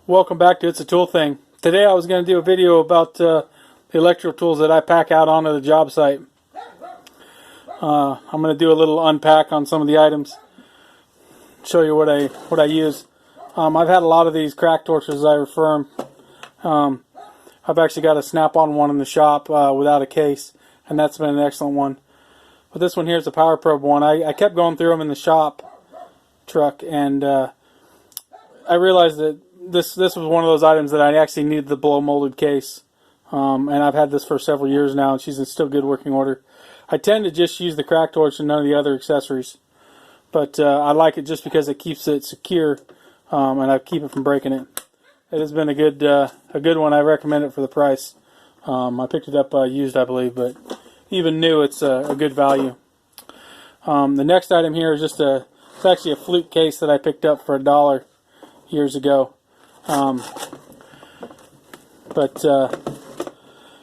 Welcome back to It's a Tool Thing. Today I was going to do a video about the electrical tools that I pack out onto the job site. I'm going to do a little unpack on some of the items, show you what I use. I've had a lot of these crack torches, as I refer them. I've actually got a SnapOn one in the shop without a case, and that's been an excellent one. But this one here is a power probe one. I kept going through them in the shop truck, and I realized that this was one of those items that I actually needed the blow molded case. And I've had this for several years now, and she's in still good working order. I tend to just use the crack torch and none of the other accessories. But I like it just because it keeps it secure, and I keep it from breaking it. It has been a good one. I recommend it for the price. I picked it up used, I believe, but even new, it's a good value. The next item here is just it's actually a flute case that I picked up for $1 years ago. But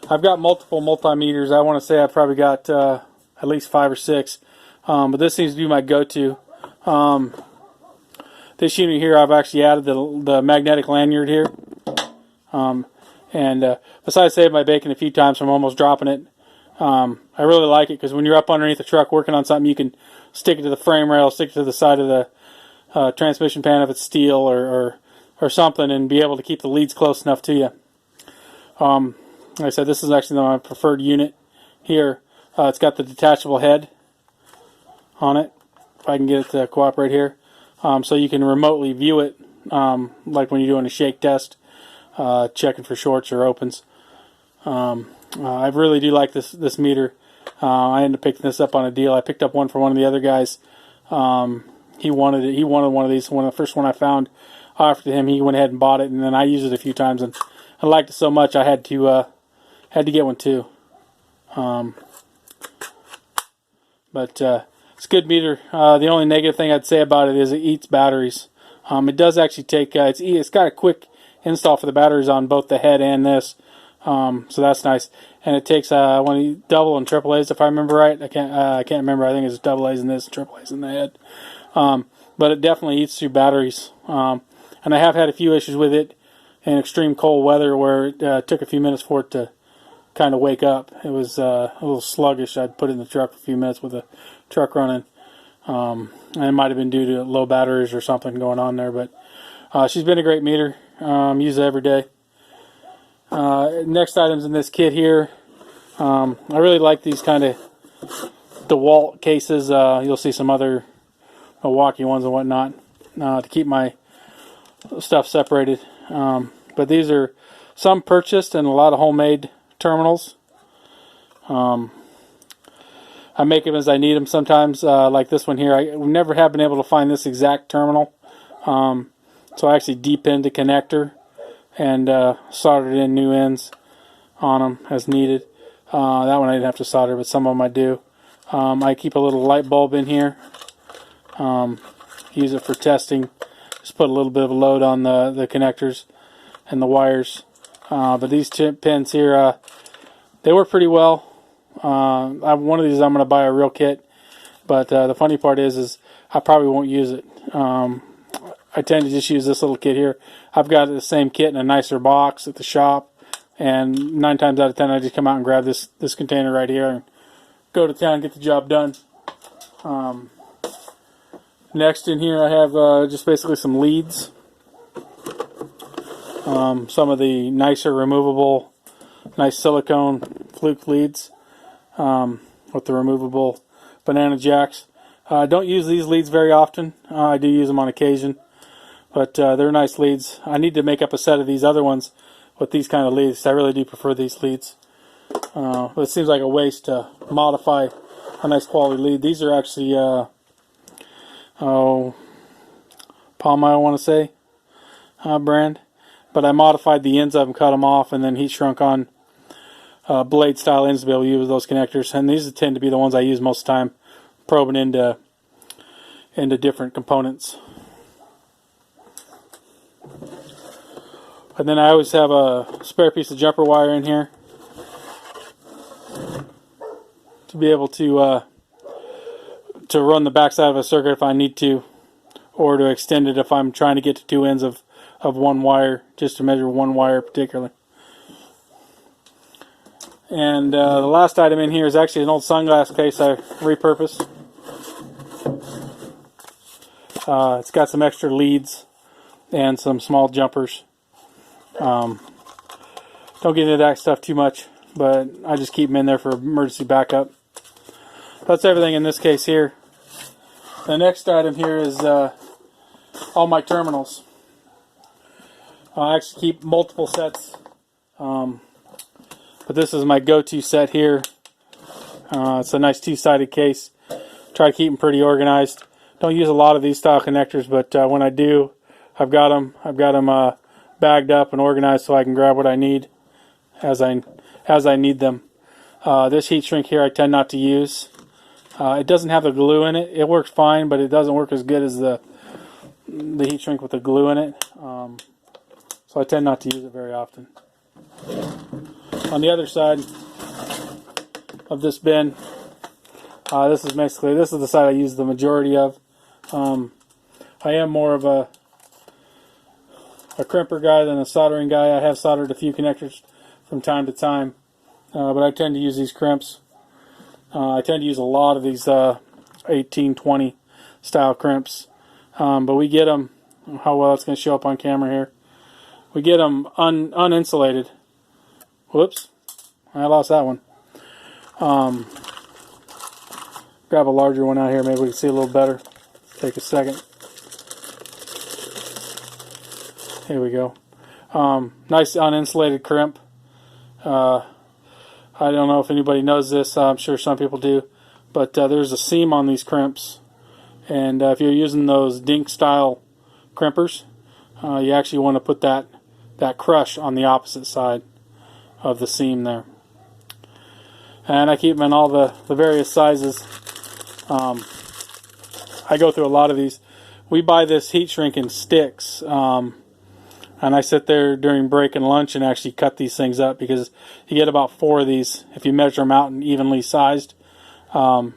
I've got multiple multimeters. I want to say I've probably got at least 5 or 6. But this seems to be my go-to. This unit here, I've actually added the magnetic lanyard here. And besides saving my bacon a few times from almost dropping it, I really like it because when you're up underneath the truck working on something, you can stick it to the frame rail, stick it to the side of the transmission pan if it's steel or something, and be able to keep the leads close enough to you. Like I said, this is actually my preferred unit here. It's got the detachable head on it, if I can get it to cooperate here. So you can remotely view it, like when you're doing a shake test, checking for shorts or opens. I really do like this meter. I ended up picking this up on a deal. I picked up one for one of the other guys. He wanted it. He wanted one of these. The first one I found, I offered to him. He went ahead and bought it, and then I used it a few times, and I liked it so much I had to get one too. But it's a good meter. The only negative thing I'd say about it is it eats batteries. It does actually take. It's got a quick install for the batteries on both the head and this, so that's nice. And it takes one of the double and triple A's, if I remember right. I can't remember. I think it's double A's in this, and triple A's in the head. But it definitely eats through batteries. And I have had a few issues with it in extreme cold weather where it took a few minutes for it to kind of wake up. It was a little sluggish. I'd put it in the truck for a few minutes with the truck running. And it might have been due to low batteries or something going on there. But she's been a great meter. Use it every day. Next items in this kit here. I really like these kind of DeWalt cases. You'll see some other Milwaukee ones and whatnot to keep my stuff separated. But these are some purchased and a lot of homemade terminals. I make them as I need them sometimes, like this one here. I never have been able to find this exact terminal. So I actually deep-end the connector and soldered in new ends on them as needed. That one I didn't have to solder, but some of them I do. I keep a little light bulb in here. Use it for testing. Just put a little bit of a load on the connectors and the wires. But these pins here, they work pretty well. One of these I'm going to buy a real kit. But the funny part is I probably won't use it. I tend to just use this little kit here. I've got the same kit in a nicer box at the shop, and 9 times out of 10 I just come out and grab this container right here and go to town and get the job done. Next in here I have just basically some leads. Some of the nicer removable, nice silicone fluke leads with the removable banana jacks. I don't use these leads very often. I do use them on occasion. But they're nice leads. I need to make up a set of these other ones with these kind of leads. I really do prefer these leads. But it seems like a waste to modify a nice quality lead. These are actually, Palm I want to say, brand. But I modified the ends of them, cut them off, and then heat shrunk on blade style ends to be able to use those connectors. And these tend to be the ones I use most of the time, probing into different components. And then I always have a spare piece of jumper wire in here to be able to run the backside of a circuit if I need to, or to extend it if I'm trying to get to two ends of of one wire, just to measure one wire particularly. And the last item in here is actually an old sunglass case I repurposed. It's got some extra leads and some small jumpers. Don't get into that stuff too much, but I just keep them in there for emergency backup. That's everything in this case here. The next item here is all my terminals. I actually keep multiple sets, but this is my go-to set here. It's a nice two-sided case. Try to keep them pretty organized. Don't use a lot of these style connectors, but when I do, I've got them bagged up and organized so I can grab what I need as I need them. This heat shrink here I tend not to use. It doesn't have the glue in it. It works fine, but it doesn't work as good as the heat shrink with the glue in it. So I tend not to use it very often. On the other side of this bin, this is the side I use the majority of. I am more of a crimper guy than a soldering guy. I have soldered a few connectors from time to time, but I tend to use these crimps. I tend to use a lot of these 1820 style crimps, but we get them, how well it's going to show up on camera here, we get them uninsulated. Whoops, I lost that one. Grab a larger one out here, maybe we can see a little better. Take a second. Here we go. Nice uninsulated crimp. I don't know if anybody knows this. I'm sure some people do, but there's a seam on these crimps, and if you're using those dink style crimpers, you actually want to put that crush on the opposite side of the seam there. And I keep them in all the various sizes. I go through a lot of these. We buy this heat shrink in sticks, and I sit there during break and lunch and actually cut these things up, because you get about 4 of these if you measure them out and evenly sized. And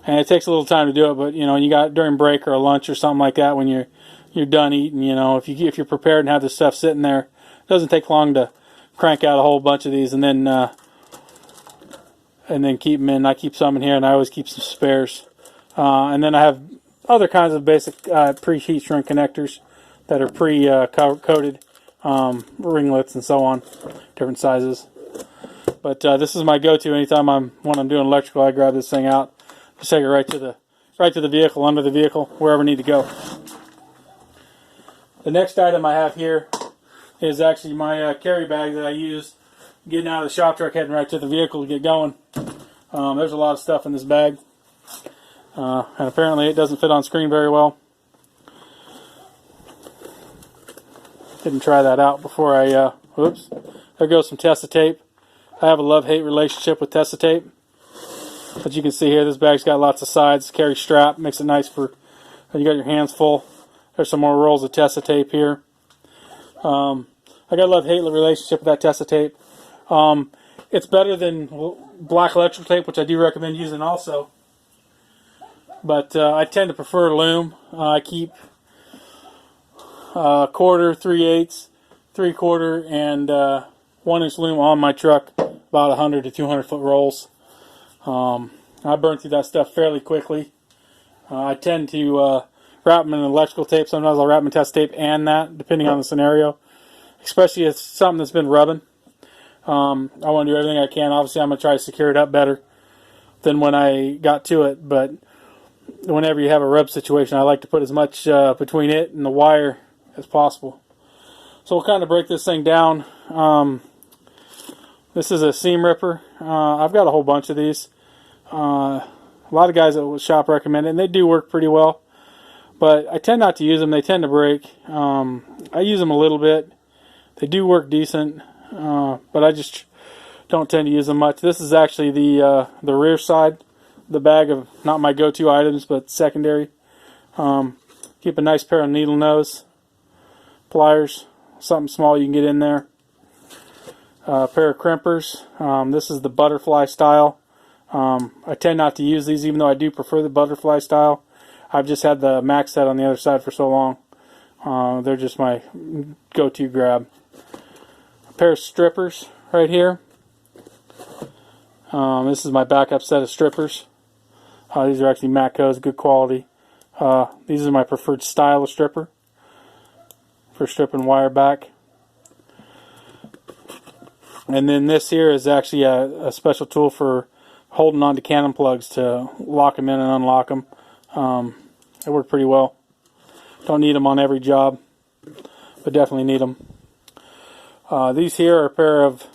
it takes a little time to do it, but you got during break or a lunch or something like that, when you're done eating, if you're prepared and have this stuff sitting there, it doesn't take long to crank out a whole bunch of these and then keep them in. I keep some in here, and I always keep some spares. And then I have other kinds of basic pre-heat shrink connectors that are pre-coated, ringlets and so on, different sizes. But this is my go-to anytime when I'm doing electrical. I grab this thing out, just take it right to the vehicle, under the vehicle, wherever I need to go. The next item I have here is actually my carry bag that I use getting out of the shop truck, heading right to the vehicle to get going. There's a lot of stuff in this bag, and apparently it doesn't fit on screen very well. Didn't try that out before I, whoops, there goes some Tessa tape. I have a love-hate relationship with Tessa tape. As you can see here, this bag's got lots of sides, carry strap, makes it nice for when you got your hands full. There's some more rolls of Tessa tape here. I got a love-hate relationship with that Tessa tape. It's better than black electrical tape, which I do recommend using also. But I tend to prefer loom. I keep quarter, 3/8, 3/4, and 1-inch loom on my truck, about 100 to 200 foot rolls. I burn through that stuff fairly quickly. I tend to wrap them in electrical tape. Sometimes I'll wrap them in Tessa tape and that, depending on the scenario. Especially if it's something that's been rubbing. I want to do everything I can. Obviously, I'm going to try to secure it up better than when I got to it. But whenever you have a rub situation, I like to put as much between it and the wire as possible. So we'll kind of break this thing down. This is a seam ripper. I've got a whole bunch of these. A lot of guys at the shop recommend it, and they do work pretty well. But I tend not to use them. They tend to break. I use them a little bit. They do work decent, but I just don't tend to use them much. This is actually the rear side, the bag of not my go-to items, but secondary. Keep a nice pair of needle nose pliers, something small you can get in there. A pair of crimpers. This is the butterfly style. I tend not to use these, even though I do prefer the butterfly style. I've just had the max set on the other side for so long. They're just my go-to grab. A pair of strippers right here. This is my backup set of strippers. These are actually Matco's, good quality. These are my preferred style of stripper for stripping wire back. And then this here is actually a special tool for holding on to cannon plugs to lock them in and unlock them. They work pretty well. Don't need them on every job, but definitely need them. These here are a pair of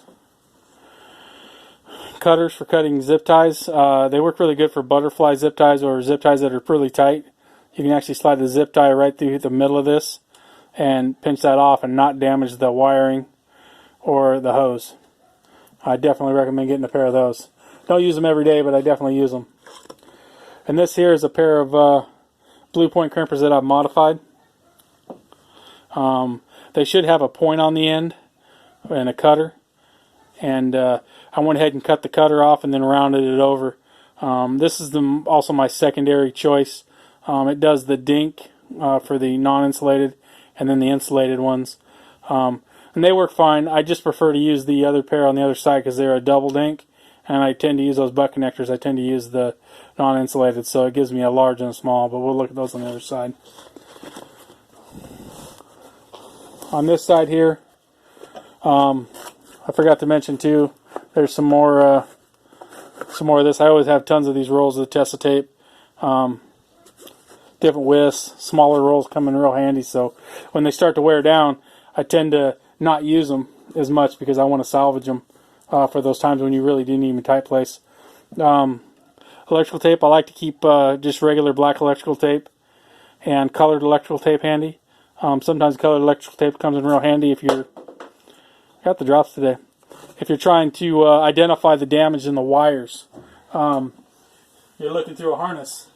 cutters for cutting zip ties. They work really good for butterfly zip ties or zip ties that are pretty tight. You can actually slide the zip tie right through the middle of this and pinch that off and not damage the wiring or the hose. I definitely recommend getting a pair of those. Don't use them every day, but I definitely use them. And this here is a pair of Blue Point crimpers that I've modified. They should have a point on the end and a cutter. And I went ahead and cut the cutter off and then rounded it over. This is also my secondary choice. It does the dink for the non-insulated and then the insulated ones. And they work fine. I just prefer to use the other pair on the other side because they're a double dink. And I tend to use those butt connectors. I tend to use the non-insulated, so it gives me a large and a small, but we'll look at those on the other side. On this side here, I forgot to mention too, there's some more of this. I always have tons of these rolls of Tessa tape. Different widths, smaller rolls come in real handy, so when they start to wear down, I tend to not use them as much because I want to salvage them for those times when you really do need a tight place. Electrical tape, I like to keep just regular black electrical tape and colored electrical tape handy. Sometimes colored electrical tape comes in real handy if you're... Got the drops today. If you're trying to identify the damage in the wires. You're looking through a harness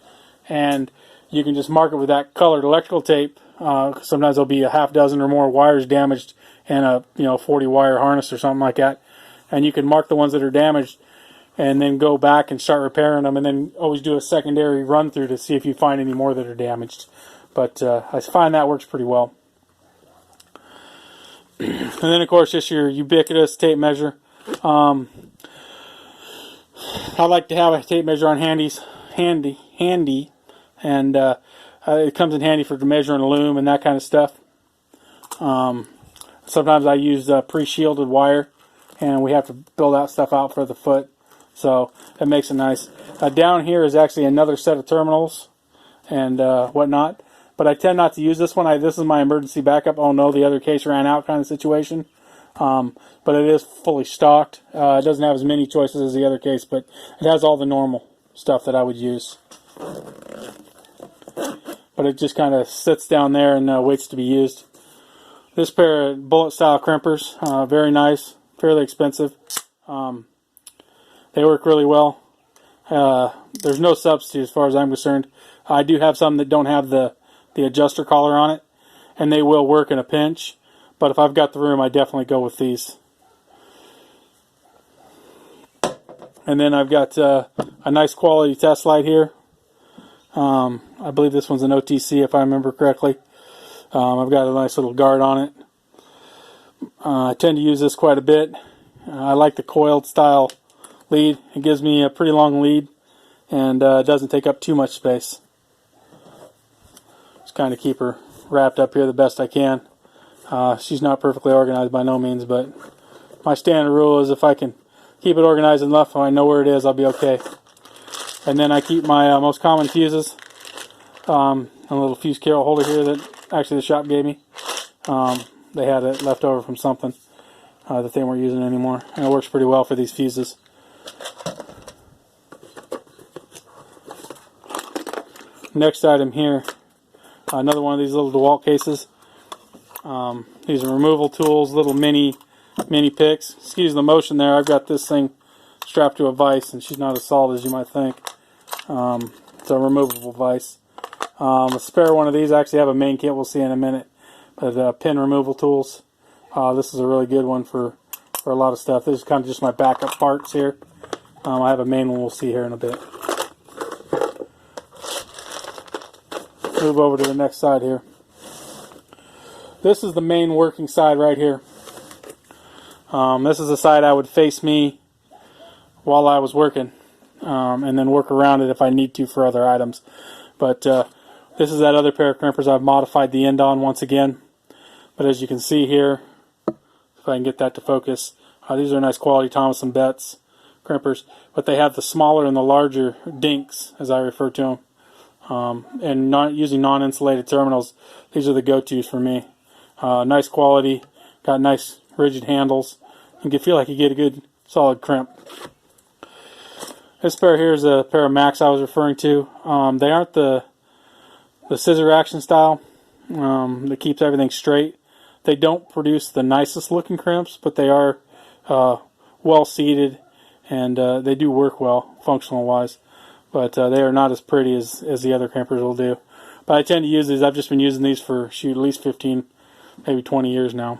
and you can just mark it with that colored electrical tape. Sometimes there'll be a half dozen or more wires damaged in a 40 wire harness or something like that. And you can mark the ones that are damaged and then go back and start repairing them, and then always do a secondary run through to see if you find any more that are damaged. But I find that works pretty well. And then of course just your ubiquitous tape measure. I like to have a tape measure on handy, and it comes in handy for measuring loom and that kind of stuff. Sometimes I use pre-shielded wire, and we have to build that stuff out for the foot, so it makes it nice. Down here is actually another set of terminals and whatnot, but I tend not to use this one. This is my emergency backup. Oh no, the other case ran out kind of situation. But it is fully stocked. It doesn't have as many choices as the other case, but it has all the normal stuff that I would use. But it just kind of sits down there and waits to be used. This pair of bullet style crimpers, very nice, fairly expensive. They work really well. There's no substitute as far as I'm concerned. I do have some that don't have the adjuster collar on it, and they will work in a pinch. But if I've got the room, I definitely go with these. And then I've got a nice quality test light here. I believe this one's an OTC if I remember correctly. I've got a nice little guard on it. I tend to use this quite a bit. I like the coiled style lead. It gives me a pretty long lead and doesn't take up too much space. Just kind of keep her wrapped up here the best I can. She's not perfectly organized by no means, but my standard rule is if I can keep it organized enough so I know where it is, I'll be okay. And then I keep my most common fuses. A little fuse carol holder here that actually the shop gave me. They had it left over from something that they weren't using anymore. And it works pretty well for these fuses. Next item here, another one of these little DeWalt cases. These are removal tools, little mini picks. Excuse the motion there. I've got this thing strapped to a vise, and she's not as solid as you might think. It's a removable vise. A spare one of these. I actually have a main kit we'll see in a minute. But pin removal tools. This is a really good one for a lot of stuff. This is kind of just my backup parts here. I have a main one we'll see here in a bit. Move over to the next side here. This is the main working side right here. This is the side I would face me while I was working, and then work around it if I need to for other items. But this is that other pair of crimpers I've modified the end on once again. But as you can see here, if I can get that to focus, these are nice quality Thomas & Betts crimpers, but they have the smaller and the larger dinks, as I refer to them. And not using non-insulated terminals, these are the go-tos for me. Nice quality, got nice rigid handles. You can feel like you get a good solid crimp. This pair here is a pair of Macs I was referring to. They aren't the scissor action style that keeps everything straight. They don't produce the nicest looking crimps, but they are well seated, and they do work well functional wise. But they are not as pretty as the other crimpers will do. But I tend to use these. I've just been using these for at least 15, maybe 20 years now.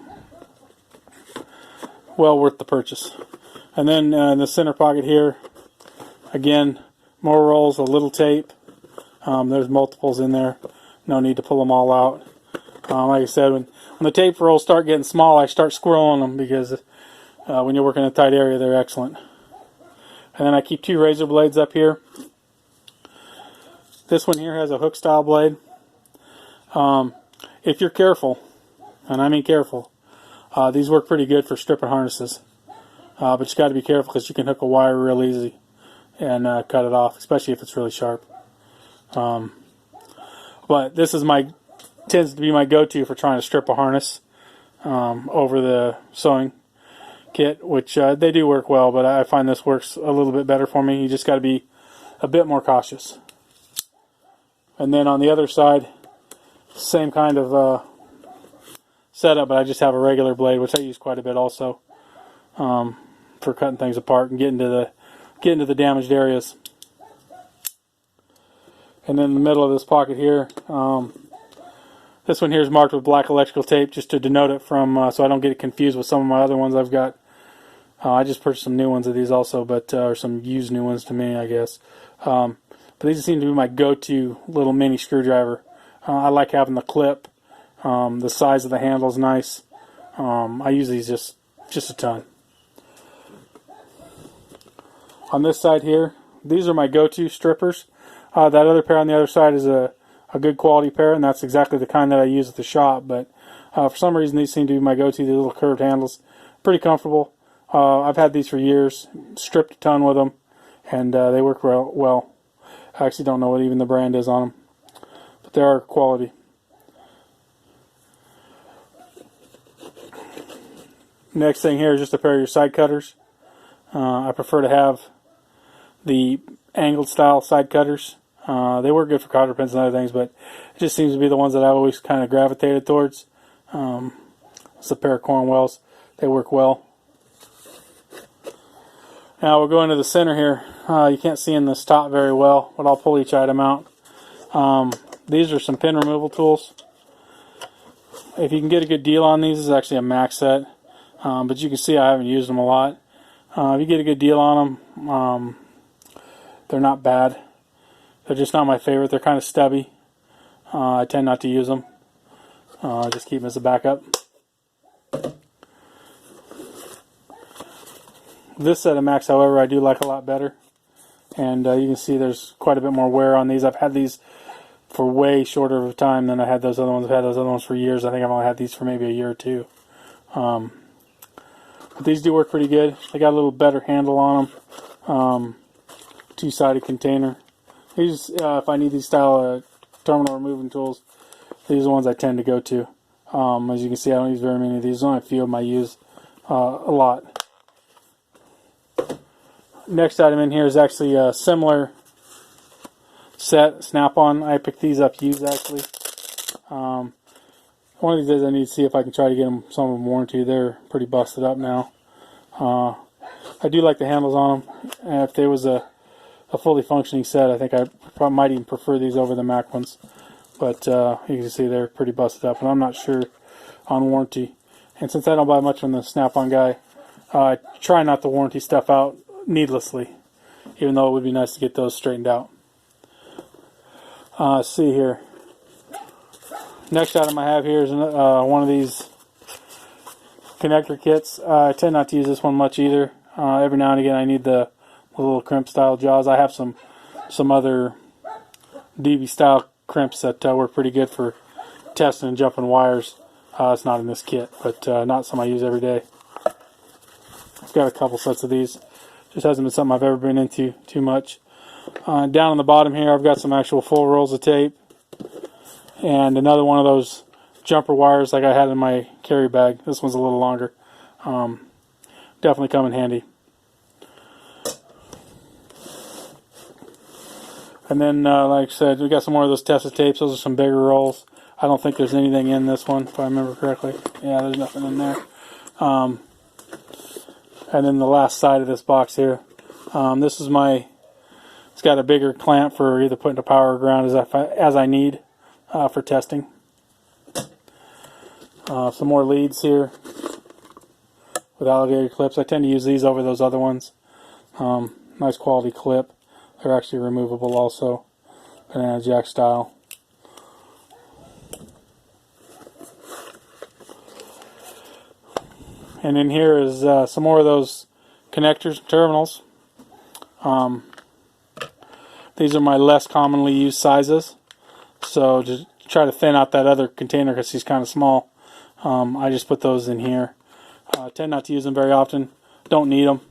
Well worth the purchase. And then in the center pocket here, again, more rolls, a little tape. There's multiples in there. No need to pull them all out. Like I said, when the tape rolls start getting small, I start squirreling them because when you're working in a tight area, they're excellent. And then I keep 2 razor blades up here. This one here has a hook style blade. If you're careful, and I mean careful, these work pretty good for stripping harnesses. But you got to be careful because you can hook a wire real easy and cut it off, especially if it's really sharp. But this is tends to be my go-to for trying to strip a harness over the sewing kit, which they do work well, but I find this works a little bit better for me. You just got to be a bit more cautious. And then on the other side, same kind of setup, but I just have a regular blade, which I use quite a bit also for cutting things apart and getting to the damaged areas. And then in the middle of this pocket here, this one here is marked with black electrical tape just to denote it from, so I don't get it confused with some of my other ones I've got. I just purchased some new ones of these also, but or some used new ones to me, I guess. But these seem to be my go-to little mini screwdriver. I like having the clip. The size of the handle is nice. I use these just a ton. On this side here, these are my go-to strippers. That other pair on the other side is a good quality pair, and that's exactly the kind that I use at the shop. But for some reason, these seem to be my go-to. The little curved handles, pretty comfortable. I've had these for years, stripped a ton with them, and they work well. I actually don't know what even the brand is on them, but they are quality. Next thing here is just a pair of your side cutters. I prefer to have the angled style side cutters. They work good for cotter pins and other things, but it just seems to be the ones that I've always kind of gravitated towards. It's a pair of Cornwells. They work well. Now we're going to the center here. You can't see in this top very well, but I'll pull each item out. These are some pin removal tools. If you can get a good deal on these, this is actually a max set. But you can see I haven't used them a lot. If you get a good deal on them, they're not bad. They're just not my favorite. They're kind of stubby. I tend not to use them. Just keep them as a backup. This set of Max, however, I do like a lot better. And you can see there's quite a bit more wear on these. I've had these for way shorter of a time than I had those other ones. I've had those other ones for years. I think I've only had these for maybe a year or two. But these do work pretty good. They got a little better handle on them. Two-sided container. These, if I need these style terminal removing tools, these are the ones I tend to go to. As you can see, I don't use very many of these. There's only a few of them I use a lot. Next item in here is actually a similar set, SnapOn. I picked these up used actually. One of these days I need to see if I can try to get them some of them warranty. They're pretty busted up now. I do like the handles on them. And if there was a fully functioning set, I think I probably might even prefer these over the Mac ones. But you can see they're pretty busted up, and I'm not sure on warranty. And since I don't buy much from the SnapOn guy, I try not to warranty stuff out needlessly, even though it would be nice to get those straightened out. Let's see here. Next item I have here is one of these connector kits. I tend not to use this one much either. Every now and again I need the little crimp style jaws. I have some other DV style crimps that work pretty good for testing and jumping wires. It's not in this kit, but not something I use every day. I've got a couple sets of these. Just hasn't been something I've ever been into too much. Down on the bottom here I've got some actual full rolls of tape and another one of those jumper wires like I had in my carry bag. This one's a little longer. Definitely come in handy. And then like I said, we got some more of those tested tapes. Those are some bigger rolls. I don't think there's anything in this one if I remember correctly. Yeah, there's nothing in there. And then the last side of this box here. This is my, it's got a bigger clamp for either putting to power or ground as I need for testing. Some more leads here with alligator clips. I tend to use these over those other ones. Nice quality clip. They're actually removable also. Banana jack style. And in here is some more of those connectors and terminals. These are my less commonly used sizes. So to try to thin out that other container because he's kind of small, I just put those in here. I tend not to use them very often. Don't need them.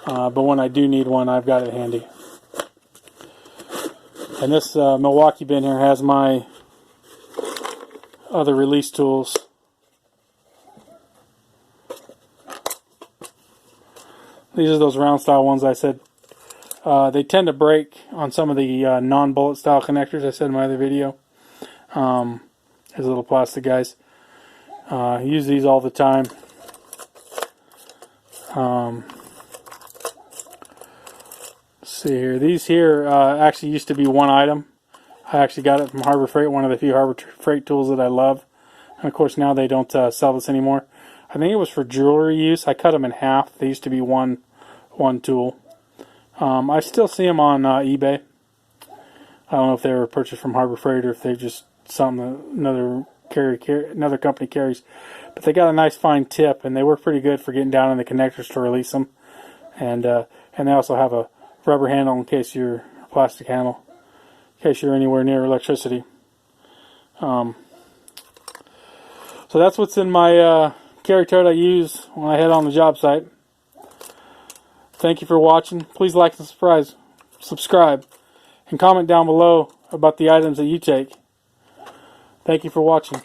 But when I do need one, I've got it handy. And this Milwaukee bin here has my other release tools. These are those round style ones I said. They tend to break on some of the non-bullet style connectors I said in my other video. These little plastic guys. I use these all the time. Let's see here. These here actually used to be one item. I actually got it from Harbor Freight, one of the few Harbor Freight tools that I love. And of course now they don't sell this anymore. I think it was for jewelry use. I cut them in half. They used to be one tool. I still see them on eBay. I don't know if they were purchased from Harbor Freight or if they just something another company carries. But they got a nice fine tip, and they work pretty good for getting down in the connectors to release them. And they also have a rubber handle in case you're a plastic handle, in case you're anywhere near electricity. So that's what's in my carry tote I use when I head on the job site. Thank you for watching. Please like and subscribe, and comment down below about the items that you take. Thank you for watching.